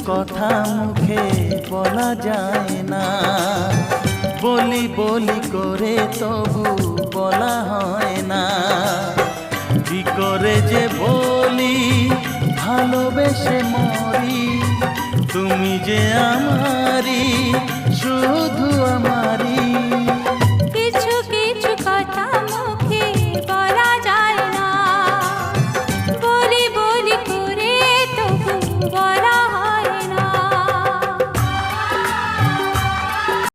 কথা মুখে বলা যায় না, বলি বলি করে তবু বলা হয় না। কি করে যে বলি ভালোবেসে মরি, তুমি যে আমারই শুধু